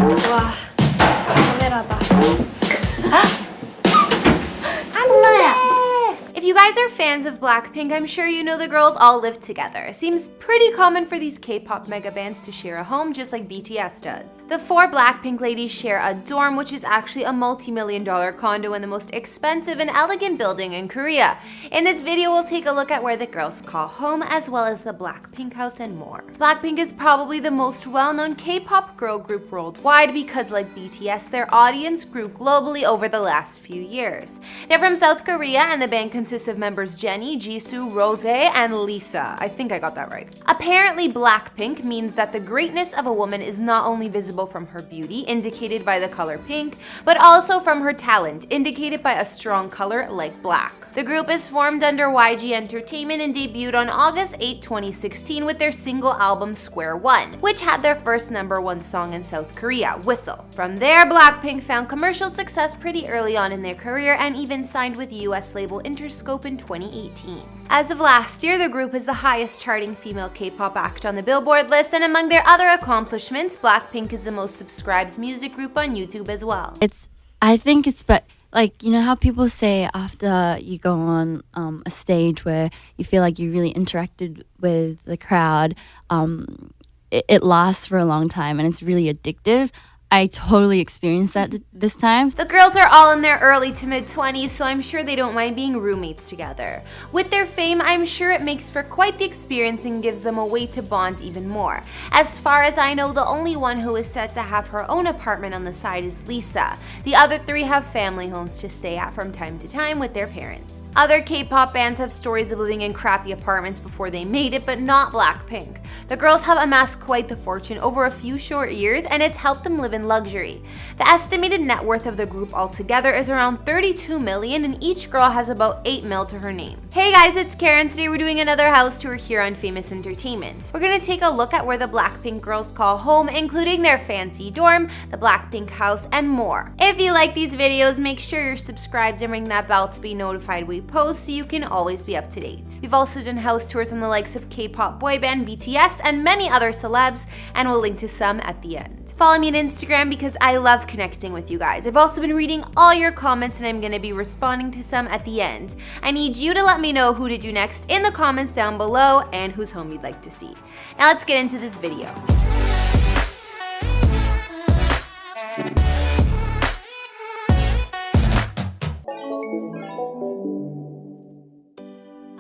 와, 카메라다. 안나야. If you guys are fans of BLACKPINK, I'm sure you know the girls all live together. Seems pretty common for these K-pop mega bands to share a home just like BTS does. The four BLACKPINK ladies share a dorm, which is actually a multi-million-dollar condo in the most expensive and elegant building in Korea. In this video, we'll take a look at where the girls call home, as well as the BLACKPINK house and more. BLACKPINK is probably the most well-known K-pop girl group worldwide because, like BTS, their audience grew globally over the last few years. They're from South Korea, and the band consists of members Jennie, Jisoo, Rose, and Lisa. I think I got that right. Apparently, BLACKPINK means that the greatness of a woman is not only visible from her beauty, indicated by the color pink, but also from her talent, indicated by a strong color like black. The group is formed under YG Entertainment and debuted on August 8, 2016 with their single album Square One, which had their first #1 song in South Korea, Whistle. From there, BLACKPINK found commercial success pretty early on in their career and even signed with US label Interscope in 2018. As of last year, the group is the highest charting female K-pop act on the Billboard list, and among their other accomplishments, BLACKPINK is the most subscribed music group on YouTube as well. I think it's like, you know how people say after you go on a stage where you feel like you really interacted with the crowd, it lasts for a long time and it's really addictive. I totally experienced that this time. The girls are all in their early to mid-20s, so I'm sure they don't mind being roommates together. With their fame, I'm sure it makes for quite the experience and gives them a way to bond even more. As far as I know, the only one who is said to have her own apartment on the side is Lisa. The other three have family homes to stay at from time to time with their parents. Other K-pop bands have stories of living in crappy apartments before they made it, but not BLACKPINK. The girls have amassed quite the fortune over a few short years, and it's helped them live in luxury. The estimated net worth of the group altogether is around 32 million, and each girl has about 8 mil to her name. Hey guys, it's Karen. Today we're doing another house tour here on Famous Entertainment. We're gonna take a look at where the BLACKPINK girls call home, including their fancy dorm, the BLACKPINK house, and more. If you like these videos, make sure you're subscribed and ring that bell to be notified when we post so you can always be up to date. We've also done house tours on the likes of K-pop boy band BTS and many other celebs, and we'll link to some at the end. Follow me on Instagram because I love connecting with you guys. I've also been reading all your comments and I'm going to be responding to some at the end. I need you to let me know who to do next in the comments down below and whose home you'd like to see. Now let's get into this video.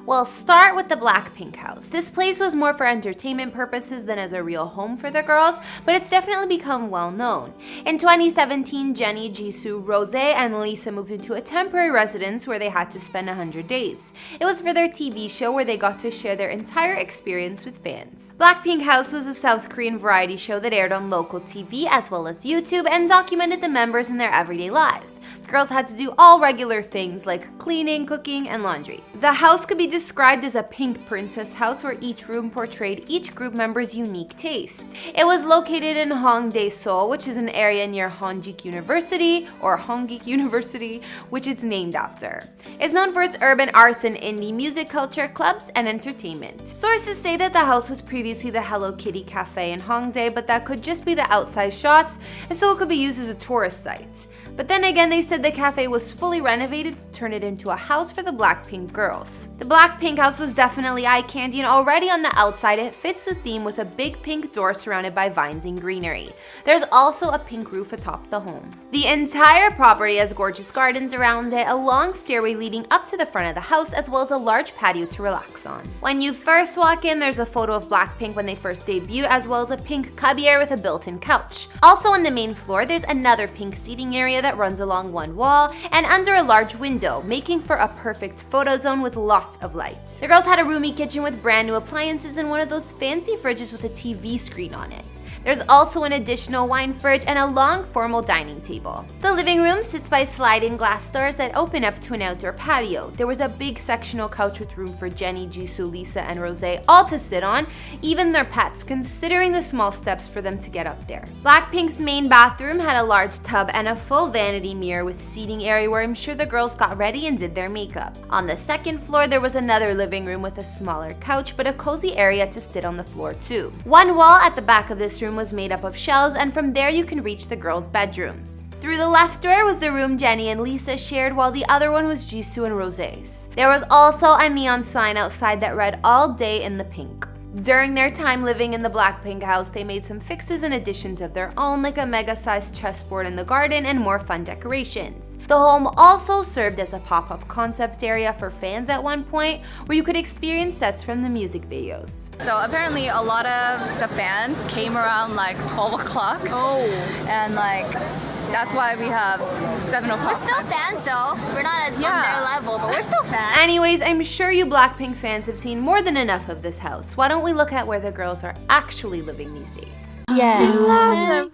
We'll start with the BLACKPINK house. This place was more for entertainment purposes than as a real home for the girls, but it's definitely become well known. In 2017, Jennie, Jisoo, Rose, and Lisa moved into a temporary residence where they had to spend 100 days. It was for their TV show where they got to share their entire experience with fans. BLACKPINK House was a South Korean variety show that aired on local TV as well as YouTube and documented the members in their everyday lives. The girls had to do all regular things like cleaning, cooking, and laundry. The house could be described as a pink princess house where each room portrayed each group member's unique taste. It was located in Hongdae, Seoul, which is an area near Hongik University, or Hongik University, which it's named after. It's known for its urban arts and indie music culture, clubs, and entertainment. Sources say that the house was previously the Hello Kitty Cafe in Hongdae, but that could just be the outside shots, and so it could be used as a tourist site. But then again, they said the cafe was fully renovated to turn it into a house for the BLACKPINK girls. The BLACKPINK house was definitely eye candy, and already on the outside it fits the theme with a big pink door surrounded by vines and greenery. There's also a pink roof atop the home. The entire property has gorgeous gardens around it, a long stairway leading up to the front of the house, as well as a large patio to relax on. When you first walk in, there's a photo of BLACKPINK when they first debut, as well as a pink cubby area with a built-in couch. Also on the main floor, there's another pink seating area that runs along one wall and under a large window, making for a perfect photo zone with lots of light. The girls had a roomy kitchen with brand new appliances and one of those fancy fridges with a TV screen on it. There's also an additional wine fridge and a long formal dining table. The living room sits by sliding glass doors that open up to an outdoor patio. There was a big sectional couch with room for Jennie, Jisoo, Lisa, and Rose all to sit on, even their pets, considering the small steps for them to get up there. BLACKPINK's main bathroom had a large tub and a full vanity mirror with seating area where I'm sure the girls got ready and did their makeup. On the second floor, there was another living room with a smaller couch, but a cozy area to sit on the floor too. One wall at the back of this room bathroom was made up of shelves, and from there you can reach the girls' bedrooms. Through the left door was the room Jennie and Lisa shared, while the other one was Jisoo and Rosé's. There was also a neon sign outside that read "All Day in the Pink." During their time living in the BLACKPINK house, they made some fixes and additions of their own, like a mega-sized chessboard in the garden and more fun decorations. The home also served as a pop-up concept area for fans at one point, where you could experience sets from the music videos. So apparently a lot of the fans came around like 12 o'clock. Oh. And like, that's why we have 7 o'clock. We're still fans though. We're not as on their level, but we're still fans. Anyways, I'm sure you BLACKPINK fans have seen more than enough of this house. Why don't we look at where the girls are actually living these days? Yeah.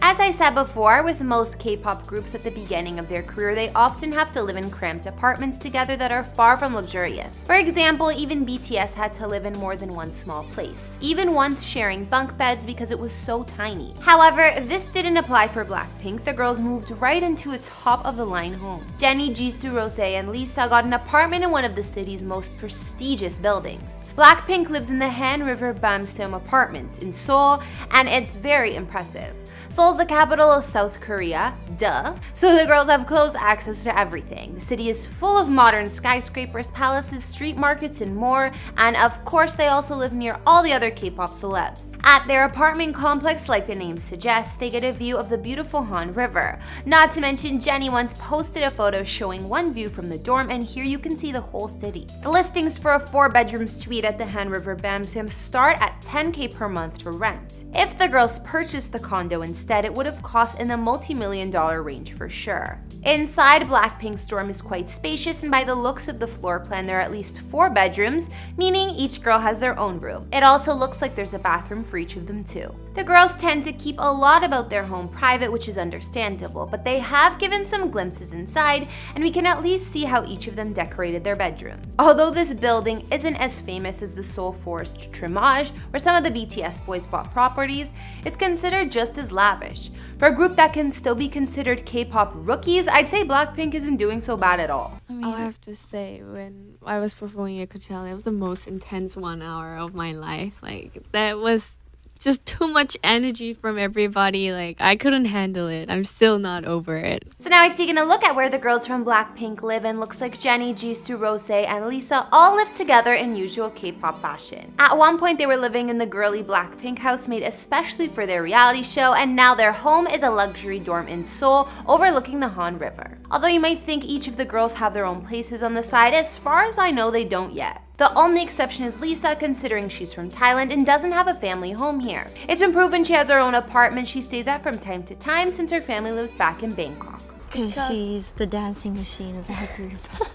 As I said before, with most K-pop groups at the beginning of their career, they often have to live in cramped apartments together that are far from luxurious. For example, even BTS had to live in more than one small place, even once sharing bunk beds because it was so tiny. However, this didn't apply for BLACKPINK. The girls moved right into a top-of-the-line home. Jennie, Jisoo, Rosé, and Lisa got an apartment in one of the city's most prestigious buildings. BLACKPINK lives in the Han River Bamseum Apartments in Seoul, and it's very impressive. Seoul's the capital of South Korea, duh, so the girls have close access to everything. The city is full of modern skyscrapers, palaces, street markets, and more, and of course they also live near all the other K-pop celebs. At their apartment complex, like the name suggests, they get a view of the beautiful Han River. Not to mention, Jennie once posted a photo showing one view from the dorm, and here you can see the whole city. The listings for a 4-bedroom suite at the Han River Bamseum start at $10K per month to rent. If the girls purchased the condo instead, it would have cost in the multi-million-dollar range for sure. Inside, BLACKPINK's dorm is quite spacious, and by the looks of the floor plan, there are at least 4 bedrooms, meaning each girl has their own room. It also looks like there's a bathroom for each of them too. The girls tend to keep a lot about their home private, which is understandable, but they have given some glimpses inside, and we can at least see how each of them decorated their bedrooms. Although this building isn't as famous as the Seoul Forest Trimage, where some of the BTS boys bought properties, it's considered just as lavish. For a group that can still be considered K-pop rookies, I'd say BLACKPINK isn't doing so bad at all. I have to say, when I was performing at Coachella, it was the most intense 1 hour of my life. Like, that was just too much energy from everybody. Like, I couldn't handle it. I'm still not over it. So now I've taken a look at where the girls from BLACKPINK live, and looks like Jennie, Jisoo, Rosé, and Lisa all live together in usual K-pop fashion. At one point, they were living in the girly BLACKPINK house made especially for their reality show, and now their home is a luxury dorm in Seoul overlooking the Han River. Although you might think each of the girls have their own places on the side, as far as I know, they don't yet. The only exception is Lisa, considering she's from Thailand and doesn't have a family home here. It's been proven she has her own apartment she stays at from time to time, since her family lives back in Bangkok. Because she's the dancing machine of our group.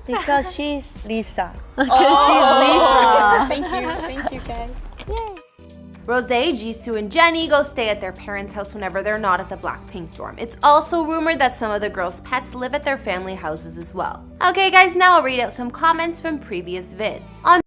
Because she's Lisa. Thank you guys. Rosé, Jisoo, and Jennie go stay at their parents' house whenever they're not at the BLACKPINK dorm. It's also rumored that some of the girls' pets live at their family houses as well. Okay guys, now I'll read out some comments from previous vids. On